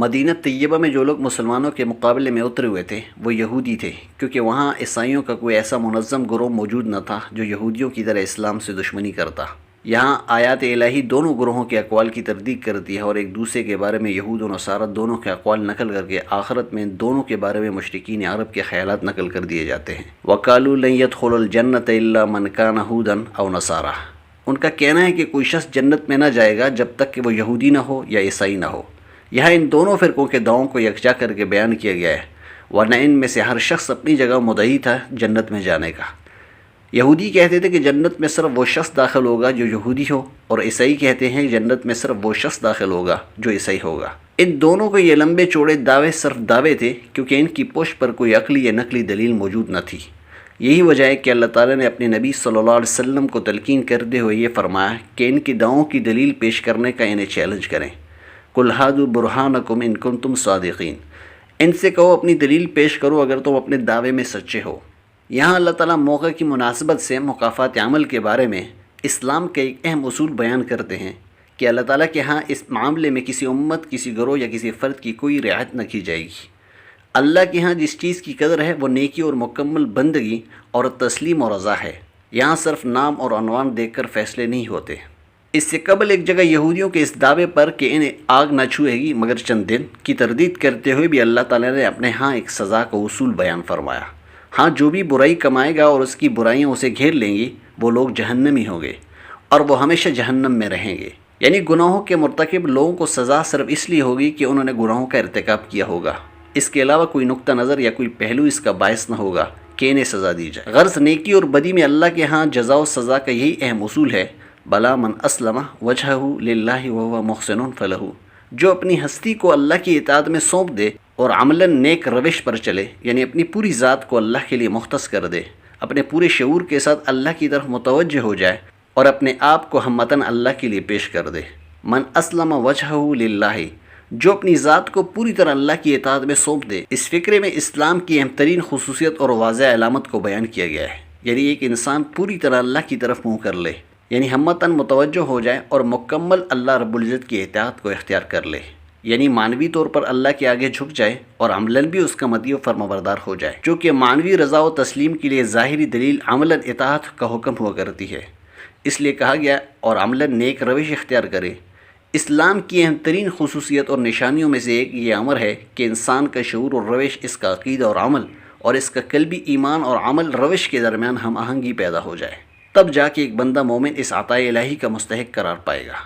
مدینہ طیبہ میں جو لوگ مسلمانوں کے مقابلے میں اترے ہوئے تھے وہ یہودی تھے، کیونکہ وہاں عیسائیوں کا کوئی ایسا منظم گروہ موجود نہ تھا جو یہودیوں کی طرح اسلام سے دشمنی کرتا۔ یہاں آیات الہی دونوں گروہوں کے اقوال کی تصدیق کرتی ہے اور ایک دوسرے کے بارے میں یہود و نصارہ دونوں کے اقوال نقل کر کے آخرت میں دونوں کے بارے میں مشرکین عرب کے خیالات نقل کر دیے جاتے ہیں۔ وَقَالُوا لَن يَدْخُلَ الْجَنَّةَ إِلَّا مَنْ كَانَ هُودًا أَوْ نَصَارَىٰ۔ ان کا کہنا ہے کہ کوئی شخص جنت میں نہ جائے گا جب تک کہ وہ یہودی نہ ہو یا عیسائی نہ ہو۔ یہاں ان دونوں فرقوں کے دعووں کو یکجا کر کے بیان کیا گیا ہے، ورنہ ان میں سے ہر شخص اپنی جگہ مدعی تھا جنت میں جانے کا۔ یہودی کہتے تھے کہ جنت میں صرف وہ شخص داخل ہوگا جو یہودی ہو، اور عیسائی کہتے ہیں جنت میں صرف وہ شخص داخل ہوگا جو عیسائی ہوگا۔ ان دونوں کو یہ لمبے چوڑے دعوے صرف دعوے تھے، کیونکہ ان کی پشت پر کوئی عقلی یا نقلی دلیل موجود نہ تھی۔ یہی وجہ ہے کہ اللہ تعالیٰ نے اپنے نبی صلی اللہ علیہ وسلم کو تلقین کرتے ہوئے یہ فرمایا کہ ان کی دعووں کی دلیل پیش کرنے کا انہیں چیلنج کریں۔ قُلْ هَاتُوا بُرْهَانَكُمْ إِن كُنتُمْ صَادِقِينَ۔ ان سے کہو اپنی دلیل پیش کرو اگر تم اپنے دعوے میں سچے ہو۔ یہاں اللہ تعالیٰ موقع کی مناسبت سے مکافات عمل کے بارے میں اسلام کا ایک اہم اصول بیان کرتے ہیں کہ اللہ تعالیٰ کے ہاں اس معاملے میں کسی امت، کسی گروہ یا کسی فرد کی کوئی رعایت نہ کی جائے گی۔ اللہ کے ہاں جس چیز کی قدر ہے وہ نیکی اور مکمل بندگی اور تسلیم و رضا ہے۔ یہاں صرف نام اور عنوان دیکھ کر فیصلے نہیں ہوتے۔ اس سے قبل ایک جگہ یہودیوں کے اس دعوے پر کہ انہیں آگ نہ چھوئے گی مگر چند دن کی تردید کرتے ہوئے بھی اللہ تعالیٰ نے اپنے ہاں ایک سزا کا اصول بیان فرمایا۔ ہاں جو بھی برائی کمائے گا اور اس کی برائیاں اسے گھیر لیں گی وہ لوگ جہنمی ہوں گے اور وہ ہمیشہ جہنم میں رہیں گے۔ یعنی گناہوں کے مرتکب لوگوں کو سزا صرف اس لیے ہوگی کہ انہوں نے گناہوں کا ارتکاب کیا ہوگا، اس کے علاوہ کوئی نقطہ نظر یا کوئی پہلو اس کا باعث نہ ہوگا کہ انہیں سزا دی جائے۔ غرض نیکی اور بدی میں اللہ کے ہاں جزا و سزا کا یہی اہم اصول ہے، بلا من اسلم وجہہ للہ وہو محسن فلہ۔ جو اپنی ہستی کو اللہ کی اطاعت میں سونپ دے اور عملاً نیک روش پر چلے، یعنی اپنی پوری ذات کو اللہ کے لیے مختص کر دے، اپنے پورے شعور کے ساتھ اللہ کی طرف متوجہ ہو جائے اور اپنے آپ کو ہمتاً اللہ کے لیے پیش کر دے۔ من اسلم وجہہ للہ، جو اپنی ذات کو پوری طرح اللہ کی اطاعت میں سونپ دے۔ اس فقرے میں اسلام کی اہم ترین خصوصیت اور واضح علامت کو بیان کیا گیا ہے، یعنی ایک انسان پوری طرح اللہ کی طرف منہ کر لے، یعنی ہمتاً متوجہ ہو جائے اور مکمل اللہ رب العزت کی اطاعت کو اختیار کر لے، یعنی معنوی طور پر اللہ کے آگے جھک جائے اور عملاً بھی اس کا مطیع و فرمانبردار ہو جائے، جو کہ معنوی رضا و تسلیم کے لیے ظاہری دلیل عملاً اطاعت کا حکم ہوا کرتی ہے۔ اس لیے کہا گیا اور عملاً نیک روش اختیار کرے۔ اسلام کی اہم ترین خصوصیت اور نشانیوں میں سے ایک یہ امر ہے کہ انسان کا شعور اور روش، اس کا عقیدہ اور عمل اور اس کا قلبی ایمان اور عمل روش کے درمیان ہم آہنگی پیدا ہو جائے، تب جا کے ایک بندہ مومن اس عطاء الہی کا مستحق قرار پائے گا۔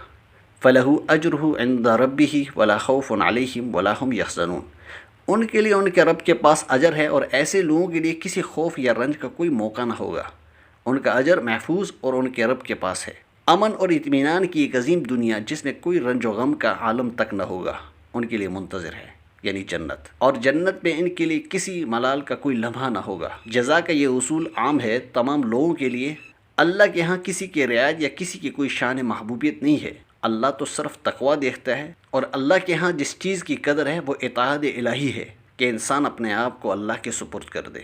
فَلَهُ أَجْرُهُ عِنْدَ رَبِّهِ وَلَا خَوْفٌ عَلَيْهِمْ وَلَا هُمْ يَحْزَنُونَ۔ ان کے لیے ان کے رب کے پاس اجر ہے اور ایسے لوگوں کے لیے کسی خوف یا رنج کا کوئی موقع نہ ہوگا۔ ان کا اجر محفوظ اور ان کے رب کے پاس ہے۔ امن اور اطمینان کی ایک عظیم دنیا جس میں کوئی رنج و غم کا عالم تک نہ ہوگا ان کے لیے منتظر ہے، یعنی جنت، اور جنت میں ان کے لیے کسی ملال کا کوئی لمحہ نہ ہوگا۔ جزا کا یہ اصول عام ہے تمام لوگوں کے لیے۔ اللہ کے ہاں کسی کی رعایت یا کسی کی کوئی شان محبوبیت نہیں ہے۔ اللہ تو صرف تقوی دیکھتا ہے، اور اللہ کے ہاں جس چیز کی قدر ہے وہ اطاعت الہی ہے کہ انسان اپنے آپ کو اللہ کے سپرد کر دے۔